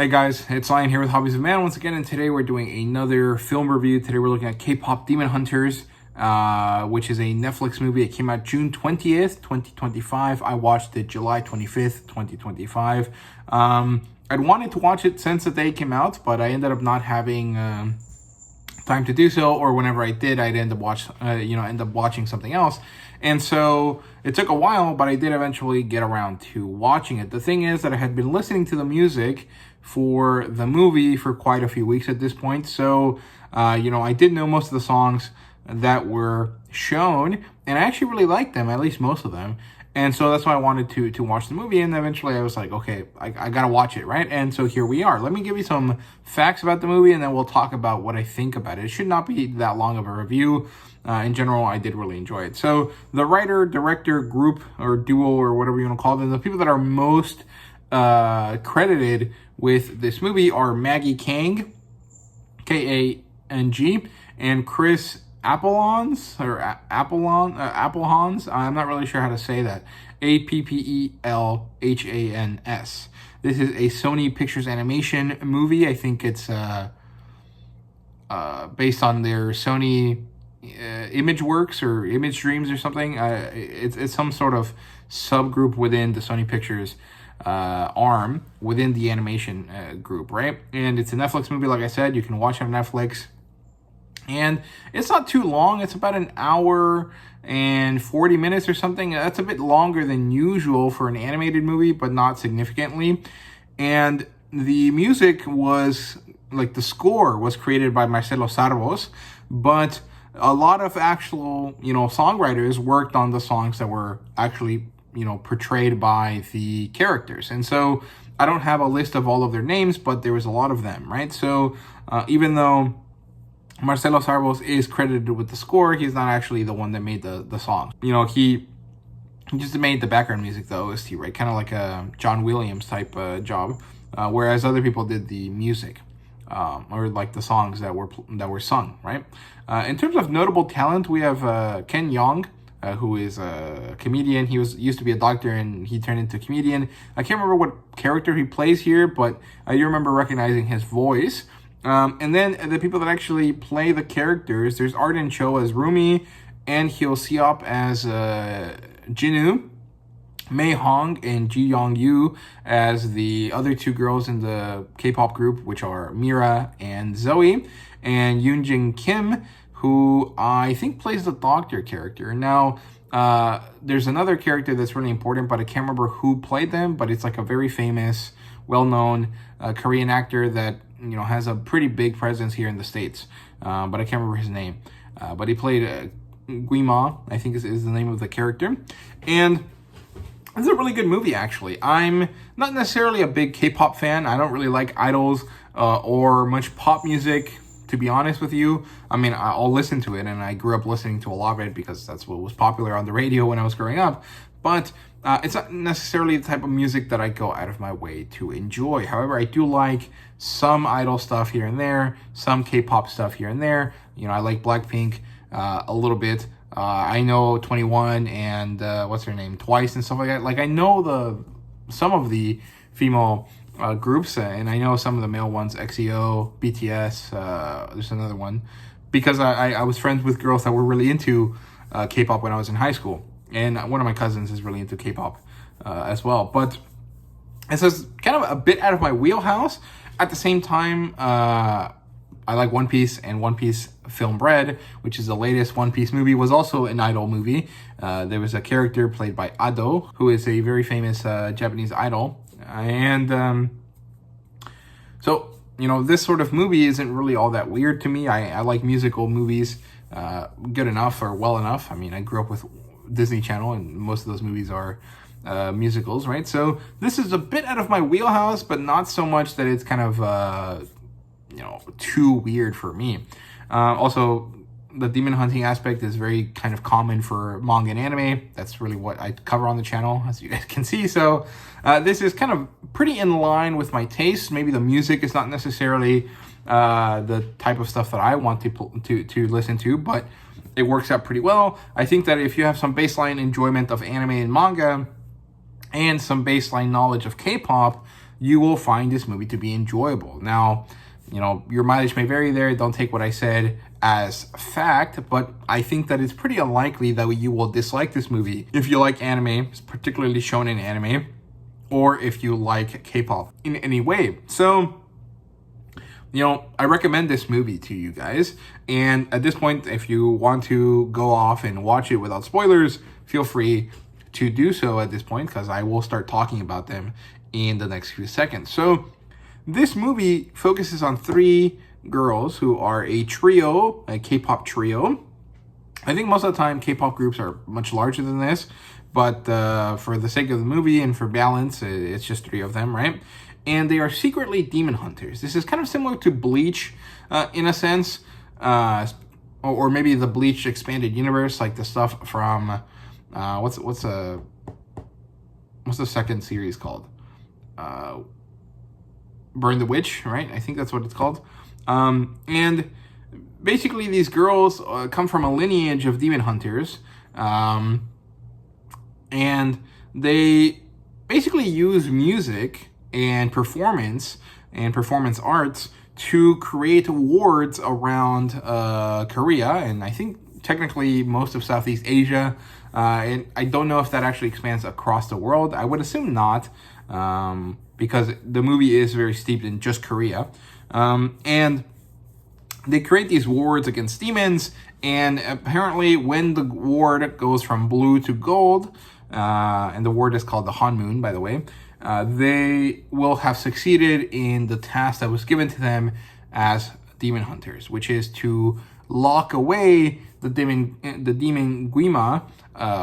Hey guys, it's Lion here with Hobbies of Man once again, and today we're doing another film review. Today we're looking at K-pop Demon Hunters, which is a Netflix movie. It came out June 20th, 2025. I watched it July 25th, 2025. I'd wanted to watch it since the day it came out, but I ended up not having time to do so, or whenever I did, I'd end up watching something else. And so it took a while, but I did eventually get around to watching it. The thing is that I had been listening to the music for the movie for quite a few weeks at this point. So, I did know most of the songs that were shown, and I actually really liked them, at least most of them. And so that's why I wanted to watch the movie, and eventually I was like, okay, I gotta watch it, right? And so here we are. Let me give you some facts about the movie, and then we'll talk about what I think about it. It should not be that long of a review. In general, I did really enjoy it. So the writer, director, group, or duo, or whatever you want to call them, the people that are most credited with this movie are Maggie Kang, K-A-N-G, and Chris Appelhans. I'm not really sure how to say that. Appelhans. This is a Sony Pictures Animation movie. I think it's based on their Sony Image Works or Image Dreams or something. It's some sort of subgroup within the Sony Pictures arm within the animation group, right? And it's a Netflix movie, like I said. You can watch it on Netflix. And it's not too long. It's about an hour and 40 minutes or something. That's a bit longer than usual for an animated movie, but not significantly. And the music was, like, the score was created by Marcelo Sarvos, but a lot of actual, songwriters worked on the songs that were actually, portrayed by the characters. And so I don't have a list of all of their names, but there was a lot of them, right? So even though Marcelo Sarvos is credited with the score, he's not actually the one that made the song. He just made the background music, the OST, right? Kind of like a John Williams type job, whereas other people did the music, or like the songs that were sung, right? In terms of notable talent, we have Ken Jeong, who is a comedian. He used to be a doctor, and he turned into a comedian. I can't remember what character he plays here, but I do remember recognizing his voice. And then the people that actually play the characters, there's Arden Cho as Rumi, and Hyo Seop as Jinu, Mei Hong and Ji Young Yu as the other two girls in the K-pop group, which are Mira and Zoe, and Yoon Jin Kim, who I think plays the doctor character. Now, there's another character that's really important, but I can't remember who played them, but it's like a very famous, well-known Korean actor that has a pretty big presence here in the States, but I can't remember his name. But he played Guima, I think is the name of the character. And it's a really good movie, actually. I'm not necessarily a big K-pop fan. I don't really like idols or much pop music, to be honest with you. I mean, I'll listen to it, and I grew up listening to a lot of it because that's what was popular on the radio when I was growing up. But it's not necessarily the type of music that I go out of my way to enjoy. However, I do like some idol stuff here and there, some K-pop stuff here and there. I like Blackpink a little bit. I know 21 and what's her name, Twice and stuff like that. Like, I know some of the female groups, and I know some of the male ones, EXO, BTS, there's another one, because I was friends with girls that were really into K-pop when I was in high school. And one of my cousins is really into K-pop as well. But it's just kind of a bit out of my wheelhouse. At the same time, I like One Piece, and One Piece Film Bread, which is the latest One Piece movie, was also an idol movie. There was a character played by Ado, who is a very famous Japanese idol. And so, this sort of movie isn't really all that weird to me. I like musical movies good enough or well enough. I mean, I grew up with Disney Channel, and most of those movies are musicals, right? So this is a bit out of my wheelhouse, but not so much that it's kind of too weird for me. Also, the demon hunting aspect is very kind of common for manga and anime. That's really what I cover on the channel, as you guys can see. So this is kind of pretty in line with my taste. Maybe the music is not necessarily the type of stuff that I want to listen to, but it works out pretty well. I think that if you have some baseline enjoyment of anime and manga and some baseline knowledge of K-pop, you will find this movie to be enjoyable. Now, your mileage may vary there. Don't take what I said as fact, but I think that it's pretty unlikely that you will dislike this movie if you like anime, particularly shonen anime, or if you like K-pop in any way. So, I recommend this movie to you guys. And at this point, if you want to go off and watch it without spoilers, feel free to do so at this point, because I will start talking about them in the next few seconds. So this movie focuses on 3 girls who are a trio, a K-pop trio. I think most of the time K-pop groups are much larger than this, but for the sake of the movie and for balance, it's just 3 of them, right? And they are secretly demon hunters. This is kind of similar to Bleach in a sense, or maybe the Bleach expanded universe, like the stuff from what's the second series called? Burn the Witch, right? I think that's what it's called. And basically these girls come from a lineage of demon hunters, and they basically use music and performance arts to create wards around Korea, and I think technically most of Southeast Asia. And I don't know if that actually expands across the world. I would assume not, because the movie is very steeped in just Korea. And they create these wards against demons, and apparently when the ward goes from blue to gold, and the ward is called the Hanmoon, by the way, they will have succeeded in the task that was given to them as demon hunters, which is to lock away the demon Guima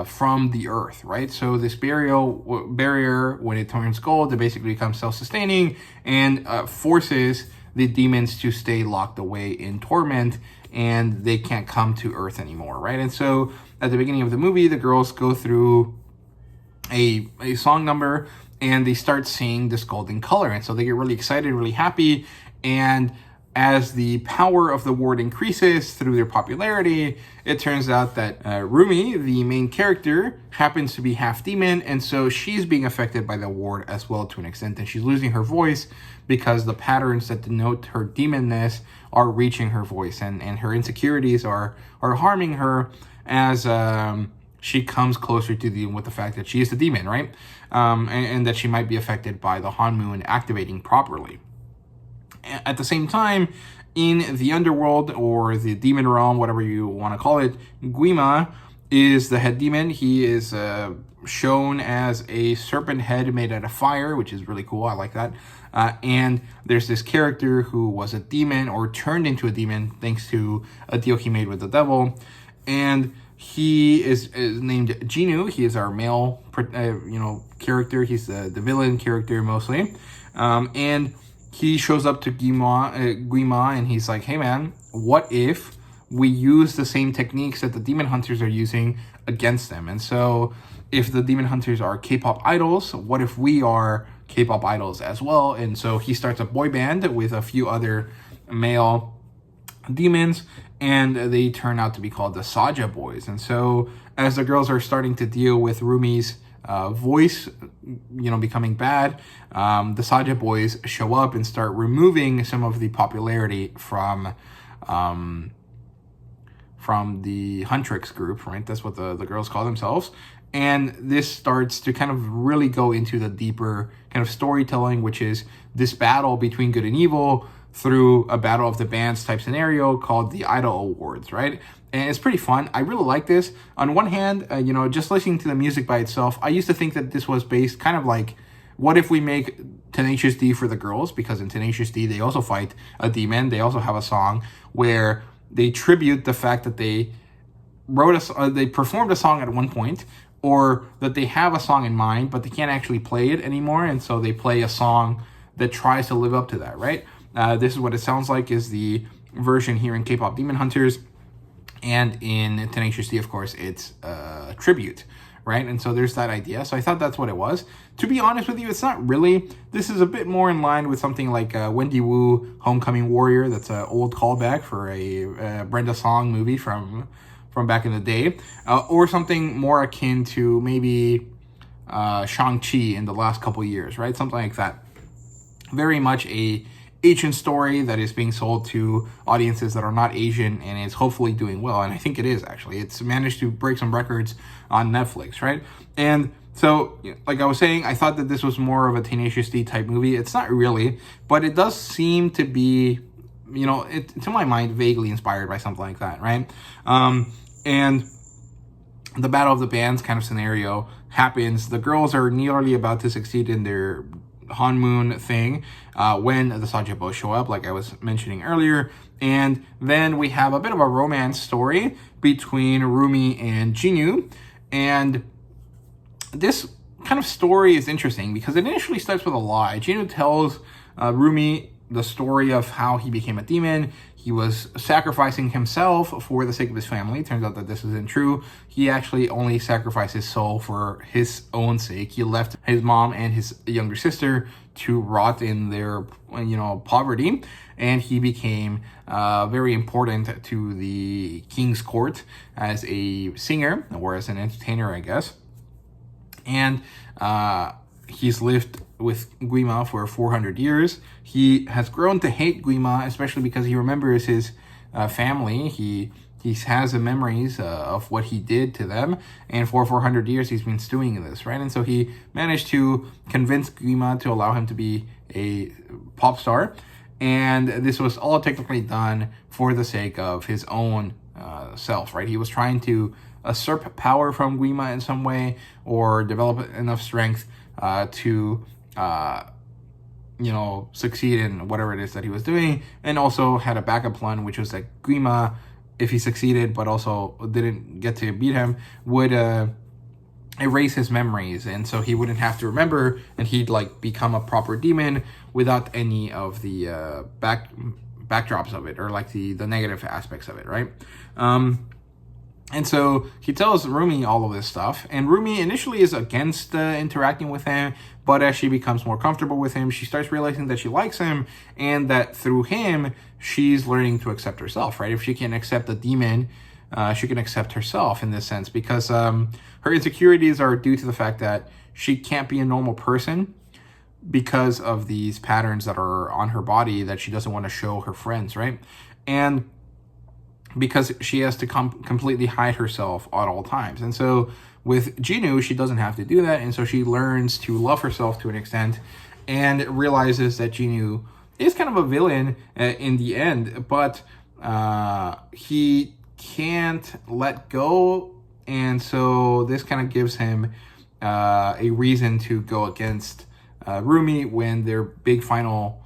from the earth, right? So this barrier, when it turns gold, it basically becomes self-sustaining and forces the demons to stay locked away in torment, and they can't come to earth anymore, right? And so at the beginning of the movie, the girls go through a song number, and they start seeing this golden color. And so they get really excited, really happy. And as the power of the ward increases through their popularity, it turns out that Rumi, the main character, happens to be half demon. And so she's being affected by the ward as well to an extent. And she's losing her voice because the patterns that denote her demonness are reaching her voice. And her insecurities are harming her as she comes closer to dealing with the fact that she is the demon, right? And that she might be affected by the Hanmoon activating properly. At the same time, in the underworld, or the demon realm, whatever you want to call it, Guima is the head demon. He is shown as a serpent head made out of fire, which is really cool. I like that. And there's this character who was a demon, or turned into a demon thanks to a deal he made with the devil. And he is named Jinu. He is our male, character. He's the villain character mostly. And he shows up to Guima, and he's like, hey man, what if we use the same techniques that the demon hunters are using against them? And so if the demon hunters are K-pop idols, what if we are K-pop idols as well? And so he starts a boy band with a few other male demons, and they turn out to be called the Saja Boys. And so as the girls are starting to deal with Rumi's voice, becoming bad, the Saja Boys show up and start removing some of the popularity from the Huntrix group, right? That's what the girls call themselves. And this starts to kind of really go into the deeper kind of storytelling, which is this battle between good and evil through a battle of the bands type scenario called the Idol Awards, right? And it's pretty fun. I really like this. On one hand, just listening to the music by itself, I used to think that this was based kind of like, what if we make Tenacious D for the girls? Because in Tenacious D, they also fight a demon. They also have a song where they tribute the fact that they they performed a song at one point, or that they have a song in mind, but they can't actually play it anymore. And so they play a song that tries to live up to that, right? This is what it sounds like is the version here in K-pop Demon Hunters. And in Tenacious D, of course, it's a tribute, right? And so there's that idea. So I thought that's what it was. To be honest with you, it's not really. This is a bit more in line with something like Wendy Wu, Homecoming Warrior. That's an old callback for a Brenda Song movie from back in the day. Or something more akin to maybe Shang-Chi in the last couple years, right? Something like that. very much a Asian story that is being sold to audiences that are not Asian, and is hopefully doing well. And I think it is, actually. It's managed to break some records on Netflix, right? And so, like I was saying, I thought that this was more of a Tenacious D type movie. It's not really, but it does seem to be, to my mind, vaguely inspired by something like that, right? And the Battle of the Bands kind of scenario happens. The girls are nearly about to succeed in their honeymoon thing when the Saja boys show up, like I was mentioning earlier. And then we have a bit of a romance story between Rumi and Jinwoo. And this kind of story is interesting because it initially starts with a lie. Jinwoo tells Rumi the story of how he became a demon. He was sacrificing himself for the sake of his family. Turns out that this isn't true. He actually only sacrificed his soul for his own sake. He left his mom and his younger sister to rot in their, poverty. And he became very important to the king's court as a singer, or as an entertainer, I guess. And he's lived with Guima for 400 years. He has grown to hate Guima, especially because he remembers his family. He has the memories of what he did to them, and for 400 years he's been stewing in this, right? And so he managed to convince Guima to allow him to be a pop star, and this was all technically done for the sake of his own self, right? He was trying to usurp power from Guima in some way, or develop enough strength to succeed in whatever it is that he was doing, and also had a backup plan, which was that Guima, if he succeeded but also didn't get to beat him, would erase his memories, and so he wouldn't have to remember, and he'd become a proper demon without any of the backdrops of it, or the negative aspects of it, right? And so he tells Rumi all of this stuff, and Rumi initially is against interacting with him, but as she becomes more comfortable with him, she starts realizing that she likes him, and that through him, she's learning to accept herself, right? If she can accept the demon, she can accept herself in this sense, because her insecurities are due to the fact that she can't be a normal person because of these patterns that are on her body that she doesn't want to show her friends, right? And because she has to completely hide herself at all times. And so with Jinwoo, she doesn't have to do that, and so she learns to love herself to an extent, and realizes that Jinwoo is kind of a villain in the end, but he can't let go, and so this kind of gives him a reason to go against Rumi when their big final,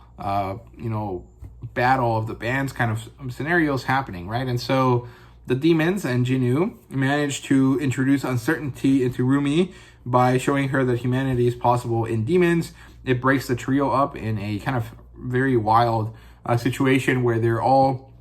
battle of the bands kind of scenarios happening, right? And so the demons and Jinwoo manage to introduce uncertainty into Rumi by showing her that humanity is possible in demons. It breaks the trio up in a kind of very wild situation where they're all,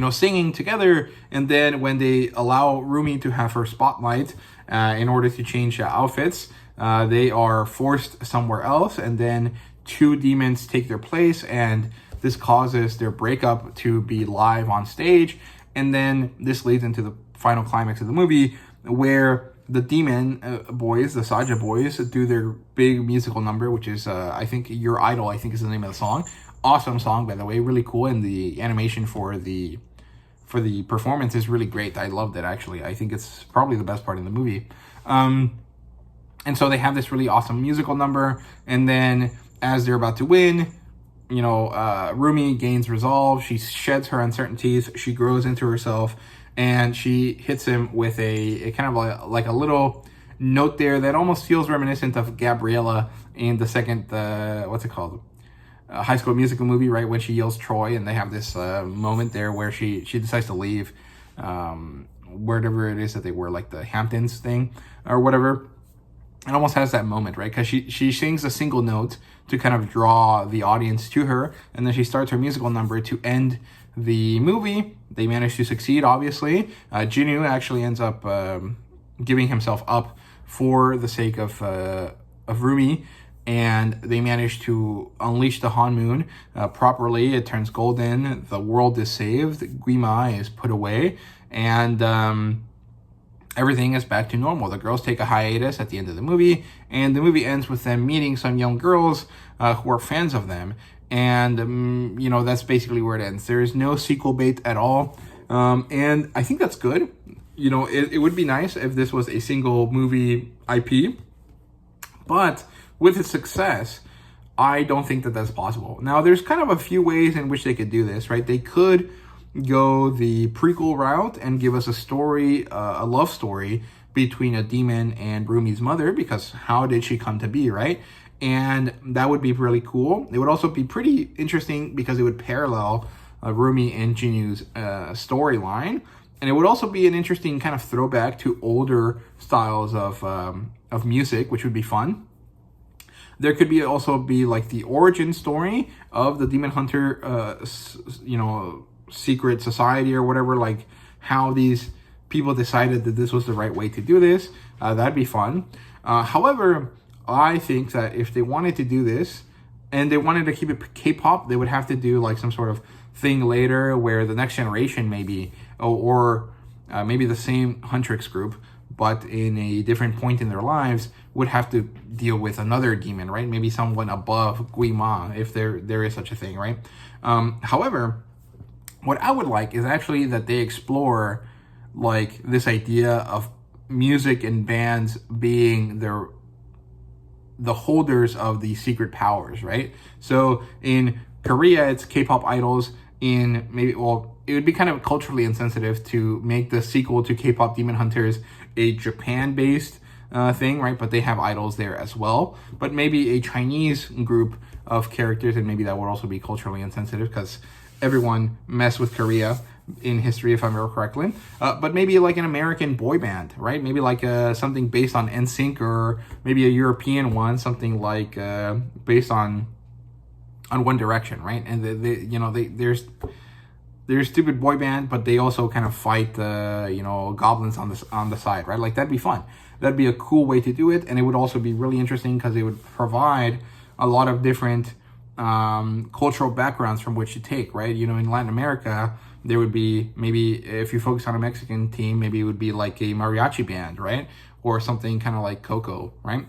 singing together, and then when they allow Rumi to have her spotlight in order to change outfits, they are forced somewhere else, and then two demons take their place, and this causes their breakup to be live on stage. And then this leads into the final climax of the movie, where the demon boys, the Saja boys, do their big musical number, which is, I think, Your Idol, I think is the name of the song. Awesome song, by the way, really cool. And the animation for the performance is really great. I loved it, actually. I think it's probably the best part in the movie. And so they have this really awesome musical number. And then as they're about to win, Rumi gains resolve. She sheds her uncertainties. She grows into herself, and she hits him with a kind of like a little note there that almost feels reminiscent of Gabriella in the second, what's it called? High School Musical movie, right? When she yells Troy, and they have this moment there where she decides to leave wherever it is that they were, like the Hamptons thing or whatever. It almost has that moment, right? Because she sings a single note to kind of draw the audience to her, and then she starts her musical number to end the movie. They manage to succeed, obviously. Jinwoo actually ends up giving himself up for the sake of Rumi, and they manage to unleash the Han Moon properly. It turns golden. The world is saved. Guima is put away, and everything is back to normal. The girls take a hiatus at the end of the movie, and the movie ends with them meeting some young girls who are fans of them. And, you know, that's basically where it ends. There is no sequel bait at all. And I think that's good. You know, it would be nice if this was a single movie IP. But with its success, I don't think that that's possible. Now, there's kind of a few ways in which they could do this, right? They could go the prequel route and give us a story, a love story between a demon and Rumi's mother, because how did she come to be, right? And that would be really cool. It would also be pretty interesting because it would parallel Rumi and Jinu's storyline. And it would also be an interesting kind of throwback to older styles of music, which would be fun. There could also be like the origin story of the Demon Hunter, you know, secret society or whatever, like how these people decided that this was the right way to do this. That'd be fun. However, I think that if they wanted to do this and they wanted to keep it K-pop, they would have to do like some sort of thing later where the next generation maybe, or maybe the same Huntrix group, but in a different point in their lives, would have to deal with another demon, right? Maybe someone above Guima, if there is such a thing, right? However, what I would like is actually that they explore like this idea of music and bands being the holders of the secret powers, right? So in Korea, it's K-pop idols. In maybe, well, it would be kind of culturally insensitive to make the sequel to K-pop Demon Hunters a Japan-based thing, right? But they have idols there as well. But maybe a Chinese group of characters, and maybe that would also be culturally insensitive because everyone messed with Korea in history, if I remember correctly. But maybe like an American boy band, right? Maybe like something based on NSYNC, or maybe a European one, something like based on One Direction, right? And there's stupid boy band, but they also kind of fight goblins on the side, right? Like that'd be fun. That'd be a cool way to do it, and it would also be really interesting because it would provide a lot of different cultural backgrounds from which to take, right? You know, in Latin America, there would be, maybe if you focus on a Mexican team, maybe it would be like a mariachi band, right? Or something kind of like Coco, right?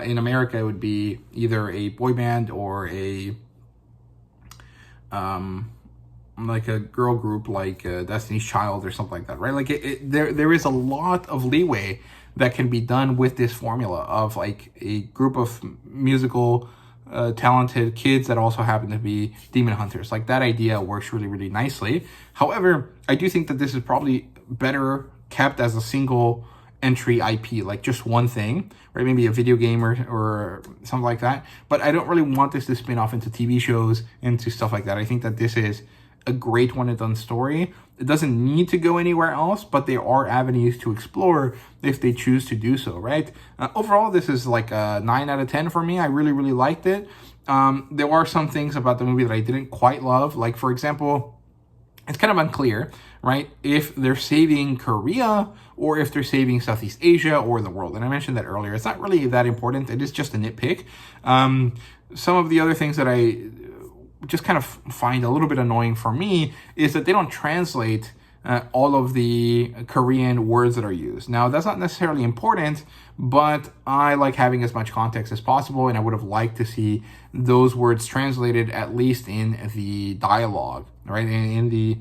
In America, it would be either a boy band or a like a girl group, like Destiny's Child or something like that, right? Like there is a lot of leeway that can be done with this formula of like a group of musical talented kids that also happen to be demon hunters. Like that idea works really, really nicely. However, I do think that this is probably better kept as a single entry IP, like just one thing, right? Maybe a video game or something like that. But I don't really want this to spin off into TV shows, into stuff like that. I think that this is a great one and done story. It doesn't need to go anywhere else, but there are avenues to explore if they choose to do so, right? Overall, this is like a 9 out of 10 for me. I really, really liked it. There are some things about the movie that I didn't quite love. Like, for example, it's kind of unclear, right, if they're saving Korea or if they're saving Southeast Asia or the world. And I mentioned that earlier. It's not really that important. It is just a nitpick. Some of the other things that I just kind of find a little bit annoying for me is that they don't translate all of the Korean words that are used. Now, that's not necessarily important, but I like having as much context as possible, and I would have liked to see those words translated at least in the dialogue, right, in the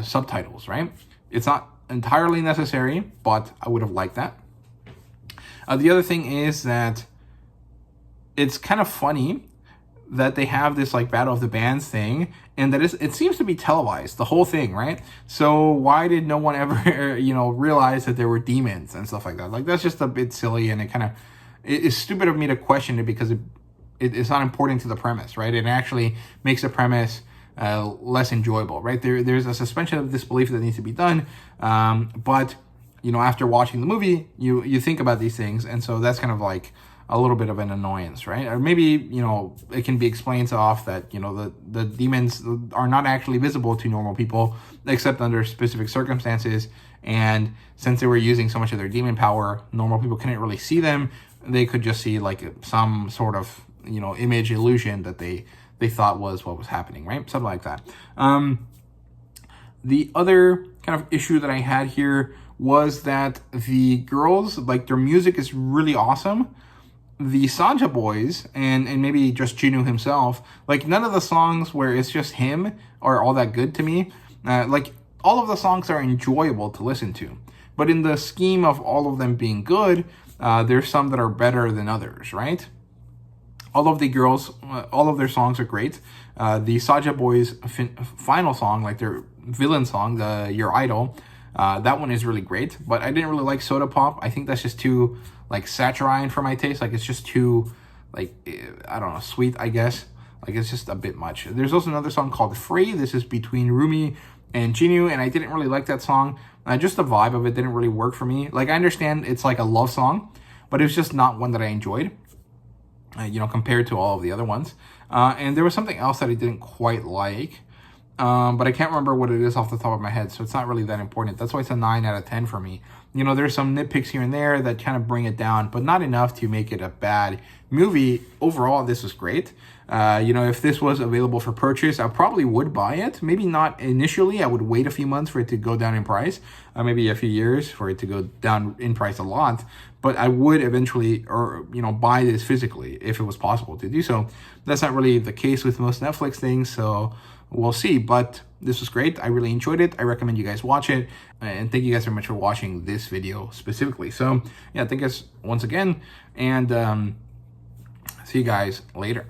subtitles, right? It's not entirely necessary, but I would have liked that. The other thing is that it's kind of funny that they have this like Battle of the Bands thing, and that it seems to be televised, the whole thing, right? So why did no one ever, realize that there were demons and stuff like that? Like, that's just a bit silly, and it is stupid of me to question it because it's not important to the premise, right? It actually makes the premise less enjoyable, right? There's a suspension of disbelief that needs to be done, but after watching the movie, you think about these things, and so that's kind of like a little bit of an annoyance, right? Or maybe, it can be explained off that, the demons are not actually visible to normal people, except under specific circumstances. And since they were using so much of their demon power, normal people couldn't really see them. They could just see like some sort of, image illusion that they thought was what was happening, right? Something like that. The other kind of issue that I had here was that the girls, like, their music is really awesome, the Saja boys and maybe just Jinu himself, like none of the songs where it's just him are all that good to me. Like all of the songs are enjoyable to listen to, but in the scheme of all of them being good, there's some that are better than others, right? All of the girls, all of their songs are great. The Saja boys' final song, like their villain song, the Your Idol, that one is really great. But I didn't really like Soda Pop. I think that's just too like saccharine for my taste. Like it's just too like I don't know, sweet, I guess. Like it's just a bit much. There's also another song called Free. This is between Rumi and Jinu, and I didn't really like that song. Just the vibe of it didn't really work for me. Like I understand it's like a love song, but it was just not one that I enjoyed. Compared to all of the other ones. And there was something else that I didn't quite like, but I can't remember what it is off the top of my head, so it's not really that important. That's why it's a 9 out of 10 for me. There's some nitpicks here and there that kind of bring it down, but not enough to make it a bad movie. Overall, this was great. If this was available for purchase, I probably would buy it. Maybe not initially. I would wait a few months for it to go down in price, maybe a few years for it to go down in price a lot. But I would eventually, buy this physically if it was possible to do so. That's not really the case with most Netflix things, so we'll see. But this was great. I really enjoyed it. I recommend you guys watch it. And thank you guys very much for watching this video specifically. So, yeah, thank you guys once again. And see you guys later.